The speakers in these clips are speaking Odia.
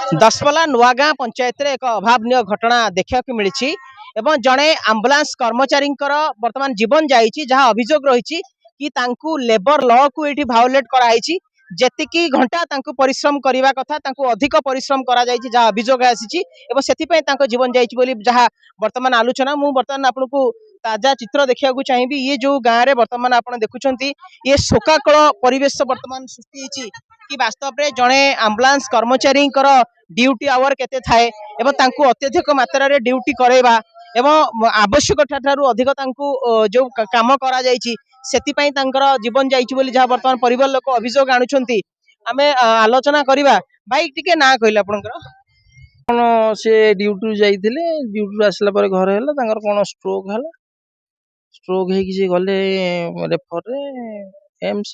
ଦଶପଲ୍ଲା ନୂଆଗାଁ ପଞ୍ଚାୟତରେ ଏକ ଅଭାବନୀୟ ଘଟଣା ଦେଖିବାକୁ ମିଳିଛି ଏବଂ ଜଣେ ଆମ୍ବୁଲାନ୍ସ କର୍ମଚାରୀଙ୍କର ବର୍ତ୍ତମାନ ଜୀବନ ଯାଇଛି, ଯାହା ଅଭିଯୋଗ ରହିଛି କି ତାଙ୍କୁ ଲେବର ଲ କୁ ଏଠି ଭାଓଲେଟ କରାଯାଇଛି। ଯେତିକି ଘଣ୍ଟା ତାଙ୍କୁ ପରିଶ୍ରମ କରିବା କଥା ତାଙ୍କୁ ଅଧିକ ପରିଶ୍ରମ କରାଯାଇଛି, ଯାହା ଅଭିଯୋଗ ଆସିଛି ଏବଂ ସେଥିପାଇଁ ତାଙ୍କ ଜୀବନ ଯାଇଛି ବୋଲି ଯାହା ବର୍ତ୍ତମାନ ଆଲୋଚନା। ମୁଁ ବର୍ତ୍ତମାନ ଆପଣଙ୍କୁ ତାଜା ଚିତ୍ର ଦେଖିବାକୁ ଚାହିଁବି। ଇଏ ଯୋଉ ଗାଁରେ ବର୍ତ୍ତମାନ ଆପଣ ଦେଖୁଛନ୍ତି, ଇଏ ଶୋକାକଳ ପରିବେଶ ବର୍ତ୍ତମାନ ସୃଷ୍ଟି ହେଇଛି କି ବାସ୍ତବରେ ଜଣେ ଆମ୍ବୁଲାନ୍ସ କର୍ମଚାରୀଙ୍କର ଡ୍ୟୁଟି ଆୱାର କେତେ ଥାଏ ଏବଂ ତାଙ୍କୁ ଅତ୍ୟଧିକ ମାତ୍ରାରେ ଡ୍ୟୁଟି କରାଇବା ଏବଂ ଆବଶ୍ୟକତା ଠାରୁ ଅଧିକ ତାଙ୍କୁ ଯୋଉ କାମ କରାଯାଇଛି ସେଥିପାଇଁ ତାଙ୍କର ଜୀବନ ଯାଇଛି ବୋଲି ଯାହା ବର୍ତ୍ତମାନ ପରିବାର ଲୋକ ଅଭିଯୋଗ ଆଣୁଛନ୍ତି। ଆମେ ଆଲୋଚନା କରିବା। ଭାଇ ଟିକେ ନା କହିଲେ ଆପଣଙ୍କର କଣ? ସେ ଡ୍ୟୁଟିରୁ ଯାଇଥିଲେ, ଡ୍ୟୁଟିରୁ ଆସିଲା ପରେ ଘରେ ହେଲା, ତାଙ୍କର କଣ ଷ୍ଟ୍ରୋକ୍ ହେଲା। ଷ୍ଟ୍ରୋକ୍ ହେଇକି ସେ ଗଲେ ରେଫରରେ ଏମ୍ସ।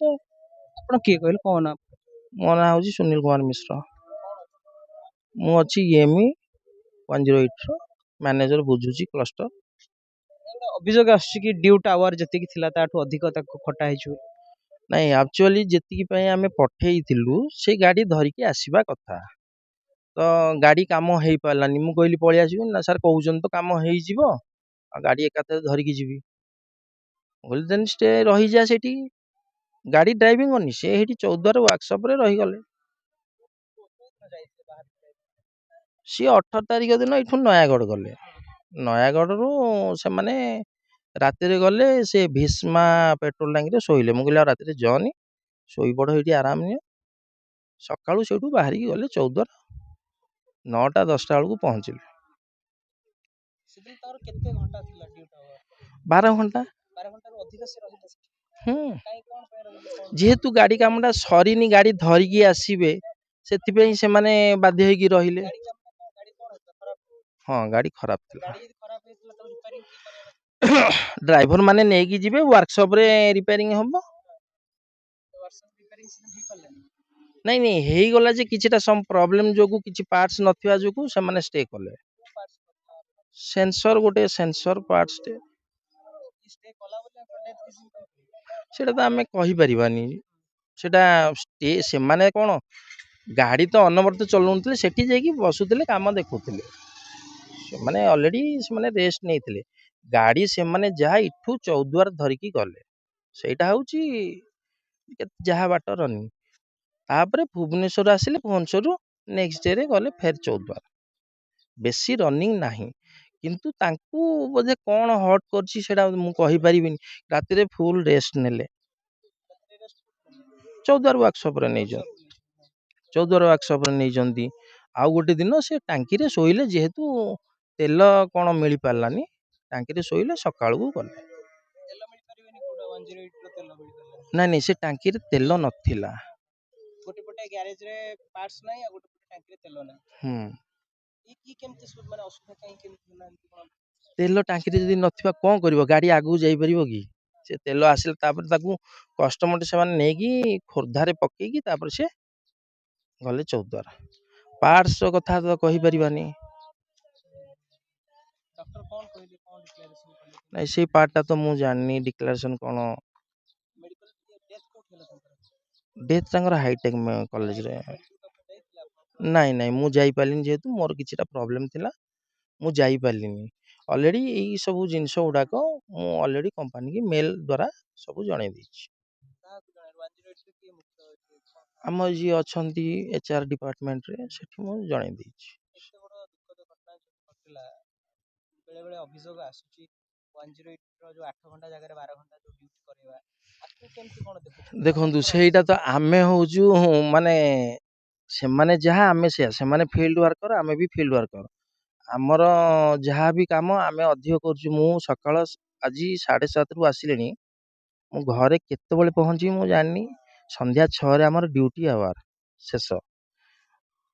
ଆପଣ କିଏ କହିଲେ? କଣ ନା? ମୋ ନାଁ ହେଉଛି ସୁନୀଲ କୁମାର ମିଶ୍ର। ମୁଁ ଅଛି EMI 108ର ମ୍ୟାନେଜର, ବୁଝୁଛି କ୍ଲଷ୍ଟର। ଅଭିଯୋଗ ଆସୁଛି କି ଡ୍ୟୁଟି ଆୱାର ଯେତିକି ଥିଲା ତାଠୁ ଅଧିକ ତାକୁ ଖଟା ହେଇଛି। ନାଇଁ, ଆକ୍ଚୁଆଲି ଯେତିକି ପାଇଁ ଆମେ ପଠେଇଥିଲୁ ସେ ଗାଡ଼ି ଧରିକି ଆସିବା କଥା, ତ ଗାଡ଼ି କାମ ହେଇପାରିଲାନି। ମୁଁ କହିଲି ପଳେଇ ଆସିବି ନା ସାର୍, କହୁଛନ୍ତି ତ କାମ ହେଇଯିବ, ଆଉ ଗାଡ଼ି ଏକାଥରେ ଧରିକି ଯିବି। ମୁଁ କହିଲି ଦେନ୍ ଷ୍ଟେ ରହିଯା ସେଠି। ଗାଡ଼ି ଡ୍ରାଇଭିଂ କରିନି, ସେ ସେଇଠି ଚୌଦ୍ୱାର ୱାର୍କସପ୍ରେ ରହିଗଲେ। ସିଏ 18 ତାରିଖ ଦିନ ଏଇଠୁ ନୟାଗଡ଼ ଗଲେ। ନୟାଗଡ଼ରୁ ସେମାନେ ରାତିରେ ଗଲେ, ସେ ଭୀଷ୍ମା ପେଟ୍ରୋଲ ଟାଙ୍କିରେ ଶୋଇଲେ। ମୁଁ କହିଲି ଆଉ ରାତିରେ ଯାଅନି, ଶୋଇପଡ଼ ଏଇଠି ଆରାମ ନିଅ। ସକାଳୁ ସେଇଠୁ ବାହାରିକି ଗଲେ ଚୌଦ୍ୱାର, 9ଟା 10ଟା ବେଳକୁ ପହଞ୍ଚିଲେ। କେତେ ଘଣ୍ଟା ଥିଲା ଡ୍ୟୁଟି ଆୱାର? 12 ଘଣ୍ଟା। 12 ଘଣ୍ଟାରୁ ଅଧିକ ସେ ରହିଲେ। ଯେହେତୁ ଗାଡ଼ି କାମଟା ସରିନି, ଗାଡ଼ି ଧରିକି ଆସିବେ, ସେଥିପାଇଁ ସେମାନେ ବାଧ୍ୟ ହେଇକି ରହିଲେ। ହଁ, ଗାଡ଼ି ଖରାପ ଥିଲା। ଡ୍ରାଇଭର ମାନେ ନେଇକି ଯିବେ, ୱାର୍କସପ୍ରେ ରିପେୟାରିଂ ହବ। ନାଇଁ ନାଇଁ, ହେଇଗଲା ଯେ କିଛିଟା ସମ୍ ପ୍ରୋବ୍ଲେମ ଯୋଗୁ, କିଛି ପାର୍ଟସ ନଥିବା ଯୋଗୁ ସେମାନେ ଷ୍ଟେ କଲେ। ସେନ୍ସର, ଗୋଟେ ସେନ୍ସର ପାର୍ଟସଟେ। ସେଟା ତ ଆମେ କହିପାରିବାନି। ସେଟା ସେମାନେ କଣ ଗାଡ଼ି ତ ଅନବରତ ଚଲାଉନଥିଲେ, ସେଠି ଯାଇକି ବସୁଥିଲେ, କାମ ଦେଖୁଥିଲେ। ସେମାନେ ଅଲରେଡି ରେଷ୍ଟ ନେଇଥିଲେ। ଗାଡ଼ି ସେମାନେ ଯାହା ଇଠୁ ଚୌଦ୍ୱାର ଧରିକି ଗଲେ, ସେଇଟା ହଉଛି ଯାହା ବାଟ ରନିଂ। ତାପରେ ଭୁବନେଶ୍ୱର ଆସିଲେ, ଭୁବନେଶ୍ୱରରୁ ନେକ୍ସଟ ଡେରେ ଗଲେ ଫେର ଚୌଦ୍ୱାର। ବେଶୀ ରନିଂ ନାହିଁ, କିନ୍ତୁ ତାଙ୍କୁ ବୋଧେ କଣ ହଟ୍ କରିଛି ସେଇଟା ମୁଁ କହିପାରିବିନି। ରାତିରେ ଫୁଲ ରେଷ୍ଟ ନେଲେ, ଚୌଦ୍ୱାର ୱାର୍କସପ୍ରେ ନେଇଛନ୍ତି। ଚୌଦ୍ୱାର ୱାର୍କସପ୍ରେ ନେଇଛନ୍ତି। ଆଉ ଗୋଟେ ଦିନ ସେ ଟାଙ୍କିରେ ଶୋଇଲେ, ଯେହେତୁ ତେଲ କଣ ମିଳିପାରିଲାନି, ଟାଙ୍କିରେ ଶୋଇଲେ, ସକାଳକୁ ଗଲେ। ନାଇଁ ନାଇଁ, ସେ ଟାଙ୍କିରେ ତେଲ ନଥିଲା। ଗୋଟେ ପଟେ ଗ୍ୟାରେଜରେ ପାର୍ଟସ ନାହିଁ, ଆଉ ଗୋଟେ ପଟେ ଟାଙ୍କିରେ ତେଲ ନାହିଁ। କେମିତି ମାନେ ଅସୁବିଧା କେମିତି ହେଲା? ତେଲ ଟାଙ୍କିରେ ଯଦି ନଥିବା କଣ କରିବ? ଗାଡ଼ି ଆଗକୁ ଯାଇପାରିବ କି? ସେ ତେଲ ଆସିଲେ ତାପରେ ତାକୁ କଷ୍ଟମର ସେମାନେ ନେଇକି ଖୋର୍ଦ୍ଧାରେ ପକେଇକି ତାପରେ ସେ ଗଲେ ଚୌଦ୍ୱାର। ପାର୍ଟସ କଥା ତ କହିପାରିବାନି। ନାଇଁ, ସେଇ ପାର୍ଟଟା ତ ମୁଁ ଜାଣିନି, ଡିକ୍ଲାରେସନ କଣ। ଡେଥ୍ ତାଙ୍କର ହାଇଟେକ୍ କଲେଜରେ। ନାଇଁ ନାଇଁ, ମୁଁ ଯାଇପାରିଲିନି, ଯେହେତୁ ମୋର କିଛିଟା ପ୍ରୋବ୍ଲେମ ଥିଲା, ମୁଁ ଯାଇପାରିଲିନି। ଅଲରେଡି ଏଇ ସବୁ ଜିନିଷ ଗୁଡ଼ାକ ମୁଁ ଅଲରେଡି କମ୍ପାନୀକି ମେଲ୍ ଦ୍ୱାରା ସବୁ ଜଣେଇ ଦେଇଛି। ଆମ ଯିଏ ଅଛନ୍ତି HR ଡିପାର୍ଟମେଣ୍ଟରେ, ସେଠି ମୁଁ ଜଣେଇ ଦେଇଛି। ବେଳେବେଳେ ଅଭିଯୋଗ ଆସୁଛି 108ର ଯୋଉ 8 ଘଣ୍ଟା ଜାଗାରେ 12 ଘଣ୍ଟା ଯୋଉ ଡ୍ୟୁଟି କରିବା, ଆକୁ କେମିତି କଣ ଦେଖୁଛନ୍ତି? ଦେଖନ୍ତୁ, ସେଇଟା ତ ଆମେ ହଉଛୁ ସେମାନେ ଯାହା ଆମେ ସେୟା। ସେମାନେ ଫିଲ୍ଡ ୱାର୍କର, ଆମେ ବି ଫିଲ୍ଡ ୱାର୍କର। ଆମର ଯାହା ବି କାମ ଆମେ ଅଧିକ କରୁଛୁ। ମୁଁ ସକାଳ ଆଜି 7:30ରୁ ଆସିଲିଣି, ମୁଁ ଘରେ କେତେବେଳେ ପହଞ୍ଚିବି ମୁଁ ଜାଣିନି। ସନ୍ଧ୍ୟା 6ରେ ଆମର ଡ୍ୟୁଟି ଆୱାର ଶେଷ।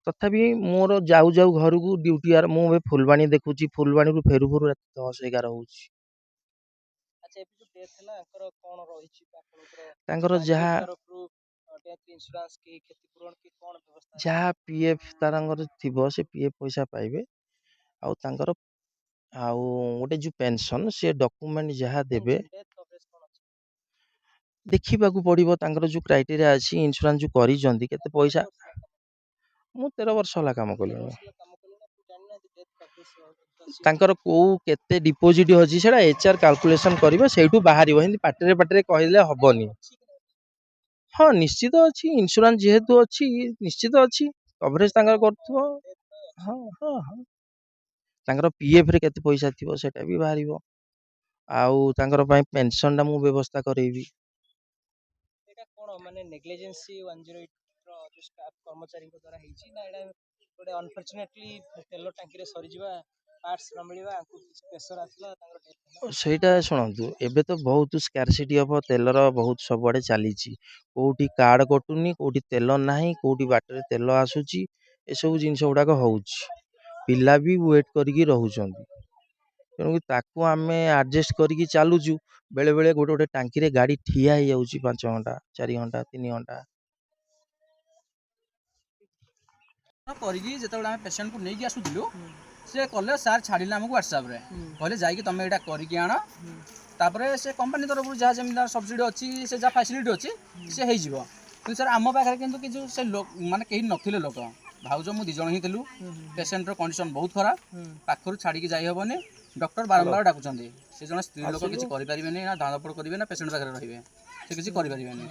ତଥାପି ମୋର ଯାଉ ଯାଉ ଘରକୁ ଡ୍ୟୁଟି ଆୱାର, ମୁଁ ଏବେ ଫୁଲବାଣୀ ଦେଖୁଛି, ଫୁଲବାଣୀରୁ ଫେରୁ ଫେରୁ 10-11 ହଉଛି। ତାଙ୍କର ଯାହା PF ତାଙ୍କର ଥିବ, ସେ PF ପଇସା ପାଇବେ। ଆଉ ତାଙ୍କର ଆଉ ଗୋଟେ ଯୋଉ ପେନସନ, ସେ ଡକୁମେଣ୍ଟ ଯାହା ଦେବେ ଦେଖିବାକୁ ପଡିବ। ତାଙ୍କର ଯୋଉ କ୍ରାଇଟେରିଆ ଅଛି, ଇନ୍ସୁରାନ୍ସ ଯୋଉ କରିଛନ୍ତି, କେତେ ପଇସା ମୁଁ 13 ବର୍ଷ ହେଲା କାମ କଲିଣି। ତାଙ୍କର କୋଉ କେତେ ଡିପୋଜିଟ୍ ଅଛି ସେଟା HR କାଲକୁଲେସନ କରିବ, ସେଇଠୁ ବାହାରିବ। ଏମିତି ପାଟିରେ ପାଟିରେ କହିଲେ ହବନି। ହଁ ନିଶ୍ଚିତ ଅଛି, ଇନ୍ସୁରାନ୍ସ ଯେହେତୁ ଅଛି ନିଶ୍ଚିତ ଅଛି, କଭରେଜ ତାଙ୍କର କରୁଥିବ। ହଁ ହଁ ହଁ ତାଙ୍କର PF ରେ କେତେ ପଇସା ଥିବ ସେଟା ବି ବାହାରିବ, ଆଉ ତାଙ୍କର ପାଇଁ ପେନସନ ଟା ମୁଁ ବ୍ୟବସ୍ଥା କରେଇବି। ଏଇଟା କଣ ମାନେ ନେଗ୍ଲିଜେନ୍ସି 108 ର ଯୋଉ ଷ୍ଟାଫ କର୍ମଚାରୀଙ୍କ ଦ୍ୱାରା ହେଇଛି ନା ଏଇଟା ଗୋଟେ ଅନଫର୍ଚୁନେଟଲି ତେଲ ଟାଙ୍କିରେ ସରିଯିବା, ପାର୍ଟସ ନ ମିଳିବା, ଆଙ୍କୁ କିଛି ପ୍ରେସର ଆସିଲା ତାଙ୍କର death ହେଲା? ସେଇଟା ଶୁଣନ୍ତୁ, ଏବେ ତ ବହୁତ ସ୍କାରସିଟି ଅଫ ତେଲର ବହୁତ ସବୁଆଡେ ଚାଲିଛି। କୋଉଠି କାର୍ଡ କଟୁନି, କୋଉଠି ତେଲ ନାହିଁ, କୋଉଠି ବାଟରେ ତେଲ ଆସୁଛି, ଏସବୁ ଜିନିଷ ଗୁଡାକ ହଉଛି। ପିଲା ବି ୱେଟ୍ କରିକି ରହୁଛନ୍ତି, ତେଣୁ ତାକୁ ଆମେ ଆଡଜଷ୍ଟ କରିକି ଚାଲୁଛୁ। ବେଳେ ବେଳେ ଗୋଟେ ଗୋଟେ ଟାଙ୍କିରେ ଗାଡି ଠିଆ ହେଇଯାଉଛି 5 ଘଣ୍ଟା 4 ଘଣ୍ଟା 3 ଘଣ୍ଟା। କରିକି ଯେତେବେଳେ ଆମେ ପେସେଣ୍ଟକୁ ନେଇକି ଆସୁଥିଲୁ, ସେ କଲେ ସାର୍ ଛାଡ଼ିଲେ ଆମକୁ ହ୍ୱାଟ୍ସଆପ୍ରେ, କହିଲେ ଯାଇକି ତମେ ଏଇଟା କରିକି ଆଣ, ତାପରେ ସେ କମ୍ପାନୀ ତରଫରୁ ଯାହା ଯେମିତି ସବସିଡ଼ି ଅଛି, ସେ ଯାହା ଫ୍ୟାସିଲିଟି ଅଛି ସେ ହେଇଯିବ। କିନ୍ତୁ ସାର୍ ଆମ ପାଖରେ କିନ୍ତୁ କିଛି ସେ ମାନେ କେହି ନଥିଲେ ଲୋକ, ଭାଉଜ ମୁଁ 2 ଜଣ ହିଁ ଥିଲୁ। ପେସେଣ୍ଟର କଣ୍ଡିସନ୍ ବହୁତ ଖରାପ, ପାଖରୁ ଛାଡ଼ିକି ଯାଇହେବନି। ଡକ୍ଟର ବାରମ୍ବାର ଡାକୁଛନ୍ତି, ସେ ଜଣେ ସ୍ତ୍ରୀ ଲୋକ କିଛି କରିପାରିବେନି, ନା ଧାଁଧପଡ଼ କରିବେ ନା ପେସେଣ୍ଟ ପାଖରେ ରହିବେ, ସେ କିଛି କରିପାରିବେନି।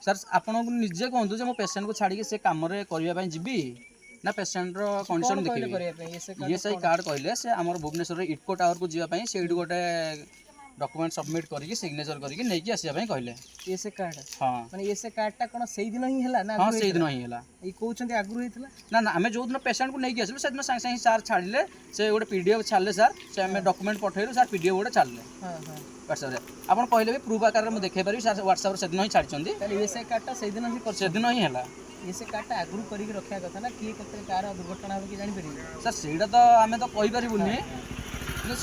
ସାର୍ ଆପଣଙ୍କୁ ନିଜେ କୁହନ୍ତୁ ଯେ ମୁଁ ପେସେଣ୍ଟକୁ ଛାଡ଼ିକି ସେ କାମରେ କରିବା ପାଇଁ ଯିବି ନା ପେସେଣ୍ଟର କଣ୍ଡିସନ୍ ଦେଖିବି? ESI କାର୍ଡ଼ କହିଲେ ସେ ଆମର ଭୁବନେଶ୍ୱରରେ ଇଟ୍କୋ ଟାୱାରକୁ ଯିବା ପାଇଁ ସେଇଠି ଗୋଟେ ଡକୁମେଣ୍ଟ ସବମିଟ୍ କରିକି ସିଗ୍ନେଚର କରିକି ନେଇକି ଆସିବା ପାଇଁ କହିଲେ। ESI card? ହଁ ମାନେ ESI କାର୍ଡଟା କଣ ସେଇଦିନ ହିଁ ହେଲା ନା? ହଁ ସେଇଦିନ ହିଁ ହେଲା। ଏଇ କହୁଛନ୍ତି ଆଗରୁ ହେଇଥିଲା? ନା ନା, ଆମେ ଯେଉଁଦିନ ପେସେଣ୍ଟକୁ ନେଇକି ଆସିଲୁ ସେଦିନ ସାଙ୍ଗେ ସାଙ୍ଗେ ସାର୍ ଛାଡ଼ିଲେ, ସେ ଗୋଟେ PDF ଛାଡ଼ିଲେ ସାର୍, ସେ ଆମେ ଡକୁମେଣ୍ଟ ପଠାଇଲୁ, ସାର୍ PDF ଗୋଟେ ଛାଡ଼ିଲେ ହ୍ୱାଟ୍ସଆପ୍ରେ। ଆପଣ କହିଲେ ବି ପ୍ରୁଫ୍ ଆକାରରେ ମୁଁ ଦେଖାଇ ପାରିବି, ସାର୍ ହ୍ୱାଟ୍ସଆପ୍ରେ ସେଦିନ ହିଁ ଛାଡ଼ିଛନ୍ତି। ତାହେଲେ ESI କାର୍ଡଟା ସେଇଦିନ ହିଁ ସେଦିନ ହିଁ ହେଲା। ESI କାର୍ଡଟା ଆଗରୁ କରିକି ରଖିବା କଥା ନା, କିଏ କେତେବେଳେ କାହାର ଦୁର୍ଘଟଣା ହେବ କି ଜାଣିପାରିବେ? ସାର୍ ସେଇଟା ତ ଆମେ ତ କହିପାରିବୁନି,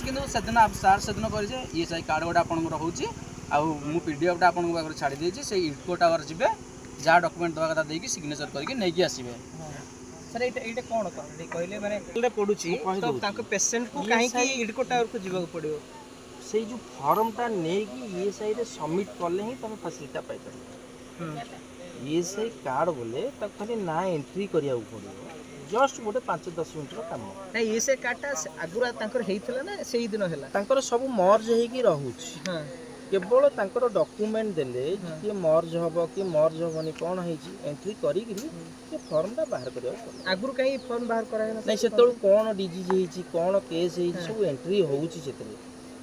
କିନ୍ତୁ ସେଦିନ ସାର୍ ସେଦିନ କହିଲେ ଯେ ESI କାର୍ଡ଼ ଗୋଟେ ଆପଣଙ୍କର ରହୁଛି, ଆଉ ମୁଁ PDFଟା ଆପଣଙ୍କ ପାଖରେ ଛାଡ଼ି ଦେଇଛି, ସେଇ ଇଟ୍କୋ ଟାୱାର ଯିବେ, ଯାହା ଡକୁମେଣ୍ଟ ଦେବା କଥା ଦେଇକି ସିଗ୍ନେଚର କରିକି ନେଇକି ଆସିବେ। ସାର୍ ଏଇଟା କ'ଣ କରନ୍ତି କହିଲେ, ମାନେ ପଡ଼ୁଛି ତ ତାଙ୍କ ପେସେଣ୍ଟକୁ କାହିଁକି ଇଟ୍କୋ ଟାୱାରକୁ ଯିବାକୁ ପଡ଼ିବ? ସେଇ ଯେଉଁ ଫର୍ମଟା ନେଇକି ESIରେ ସବମିଟ୍ କଲେ ହିଁ ତୁମେ ଫାସିଲିଟିଟା ପାଇପାରିବ। ESI କାର୍ଡ଼ ବୋଲେ ତାକୁ ଖାଲି ନାଁ ଏଣ୍ଟ୍ରି କରିବାକୁ ପଡ଼ିବ, ଜଷ୍ଟ ଗୋଟେ 5-10 ମିନିଟ୍ର କାମ। ନାଇଁ ESI କାର୍ଡଟା ଆଗରୁ ତାଙ୍କର ହେଇଥିଲା ନା ସେଇଦିନ ହେଲା? ତାଙ୍କର ସବୁ ମର୍ଜ ହେଇକି ରହୁଛି, କେବଳ ତାଙ୍କର ଡକୁମେଣ୍ଟ ଦେଲେ କିଏ ମର୍ଜ ହେବ କିଏ ମର୍ଜ ହେବନି, କ'ଣ ହେଇଛି ଏଣ୍ଟ୍ରି କରିକିରି ସେ ଫର୍ମଟା ବାହାର କରିବାକୁ ପଡ଼ିବ। ଆଗରୁ କାହିଁ ଫର୍ମ ବାହାର କରାହେଇନଥିଲା? ନାଇଁ ସେତେବେଳକୁ କ'ଣ ଡିଜିଜ୍ ହେଇଛି, କ'ଣ କେସ୍ ହେଇଛି, ସବୁ ଏଣ୍ଟ୍ରି ହେଉଛି ସେଥିରେ।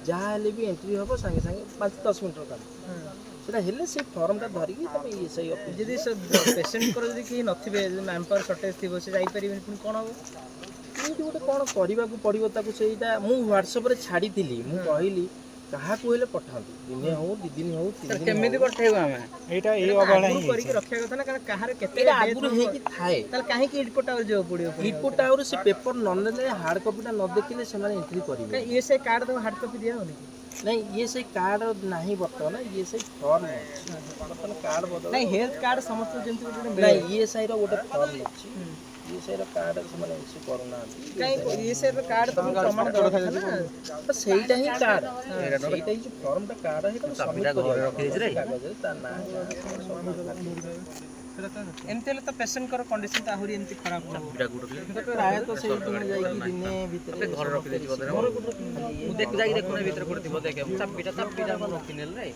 ଯାହା ହେଲେ ବି ଏଣ୍ଟ୍ରି ହେବ ସାଙ୍ଗେ ସାଙ୍ଗେ 5-10 ମିନିଟ୍ର କାମ। ସେଟା ହେଲେ ସେ ଫର୍ମଟା ଧରିକି ତମେ ESI ଅଫିସ। ଯଦି ସେ ପେସେଣ୍ଟଙ୍କର ଯଦି କେହି ନଥିବେ, ଯଦି ମ୍ୟାନପାୱାର ସର୍ଟେଜ ଥିବ, ସେ ଯାଇପାରିବେନି, ପୁଣି କ'ଣ ହେବ? ଏମିତି ଗୋଟେ କ'ଣ କରିବାକୁ ପଡ଼ିବ ତାକୁ। ସେଇଟା ମୁଁ ହ୍ୱାଟ୍ସଆପ୍ରେ ଛାଡ଼ିଥିଲି, ମୁଁ କହିଲି କାହାକୁ ହେଲେ ପଠାନ୍ତୁ, ଦିନେ ହଉ 2 ଦିନ ହଉ 3 ଦିନ କେମିତି ପଠେଇବୁ ଆମେ? ଏଇଟା ଅବହେଳା ହିଁ କରିକି ରଖିବା କଥା ନା, କାରଣ କାହାର କେତେ ଆଗରୁ ହେଇକି ଥାଏ। ତାହେଲେ କାହିଁକି ଇଟ୍କୋ ଟାୱାର ଯିବାକୁ ପଡ଼ିବ? ଇଟ୍କୋ ଟାୱାର ସେ ପେପର ନ ନେଲେ, ହାର୍ଡ଼ କପିଟା ନ ଦେଖିଲେ ସେମାନେ ଏଣ୍ଟ୍ରି କରିବେ। ESI କାର୍ଡ ଦେବ ହାର୍ଡ଼ କପି ଦିଆହେଉନି? ନାଇଁ ESI କାର୍ଡ଼ ନାହିଁ ବର୍ତ୍ତମାନ, ESI ଫର୍ମ ଅଛି ବର୍ତ୍ତମାନ, କାର୍ଡ଼ ବଦଳ ନାଇଁ ହେଲ୍ଥ କାର୍ଡ ସମସ୍ତଙ୍କୁ ଯେମିତି ଗୋଟେ ନାଇଁ ESIର ଗୋଟେ ଫର୍ମ ଅଛି, ESIର କାର୍ଡ଼ ସେମାନେ ଇସ୍ୟୁ କରୁନାହାନ୍ତି। କାହିଁ ESIର କାର୍ଡ ତ ପ୍ରମାଣ ଦେବା କଥା ନା, ସେଇଟା ହିଁ କାର୍ଡ଼, ସେଇଟା ହିଁ ଯେଉଁ ଫର୍ମଟା କାର୍ଡ଼ ହେଇଟା ସବମିଟ୍ କରିବାକୁ କାଗଜରେ ତା ନାଁ ଏମିତି ହେଲେ ତ ପେସେଣ୍ଟଙ୍କର କଣ୍ଡିସନ ତ ଆହୁରି ଏମିତି ଖରାପ ହେବ। ପ୍ରାୟତଃ ସେଇଦିନ ଯାଇକି ଦିନେ ଭିତରେ ଘରେ ରଖିଦେଇଛି ବୋଧେ। ମୁଁ ଯାଇକି ଦେଖୁନି ଭିତରେ କୋଉଠି ଥିବ, ଦେଖେ ଚାବିଟା ମୁଁ ରଖିନେଲି।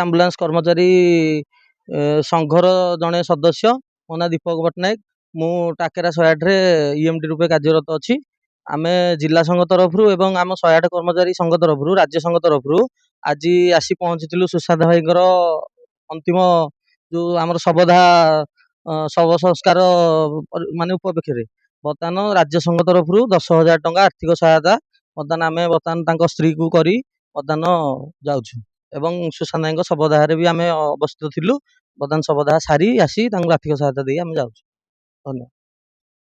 ଆମ୍ବୁଲାନ୍ସ କର୍ମଚାରୀ ସଂଘର ଜଣେ ସଦସ୍ୟ, ମୋ ନାଁ ଦୀପକ ପଟ୍ଟନାୟକ। ମୁଁ ଟାକେରା 108ରେ EMT ରୂପେ କାର୍ଯ୍ୟରତ ଅଛି। ଆମେ ଜିଲ୍ଲା ସଂଘ ତରଫରୁ ଏବଂ ଆମ 108 କର୍ମଚାରୀ ସଂଘ ତରଫରୁ, ରାଜ୍ୟ ସଂଘ ତରଫରୁ ଆଜି ଆସି ପହଞ୍ଚିଥିଲୁ ସୁଶାନ୍ତ ଭାଇଙ୍କର ଅନ୍ତିମ ଯେଉଁ ଆମର ଶବ ସଂସ୍କାର ମାନେ ଉପଲକ୍ଷରେ। ବର୍ତ୍ତମାନ ରାଜ୍ୟ ସଂଘ ତରଫରୁ 10,000 ଟଙ୍କା ଆର୍ଥିକ ସହାୟତା ଆମେ ତାଙ୍କ ସ୍ତ୍ରୀକୁ କରି ବର୍ତ୍ତମାନ ଯାଉଛୁ, ଏବଂ ସୁଶାନ୍ତ ଭାଇଙ୍କ ଶବଦାହରେ ବି ଆମେ ଅବସ୍ଥିତ ଥିଲୁ। ବର୍ତ୍ତମାନ ଶବଦାହ ସାରି ଆସି ତାଙ୍କୁ ଆର୍ଥିକ ସହାୟତା ଦେଇ ଆମେ ଯାଉଛୁ। ଧନ୍ୟବାଦ।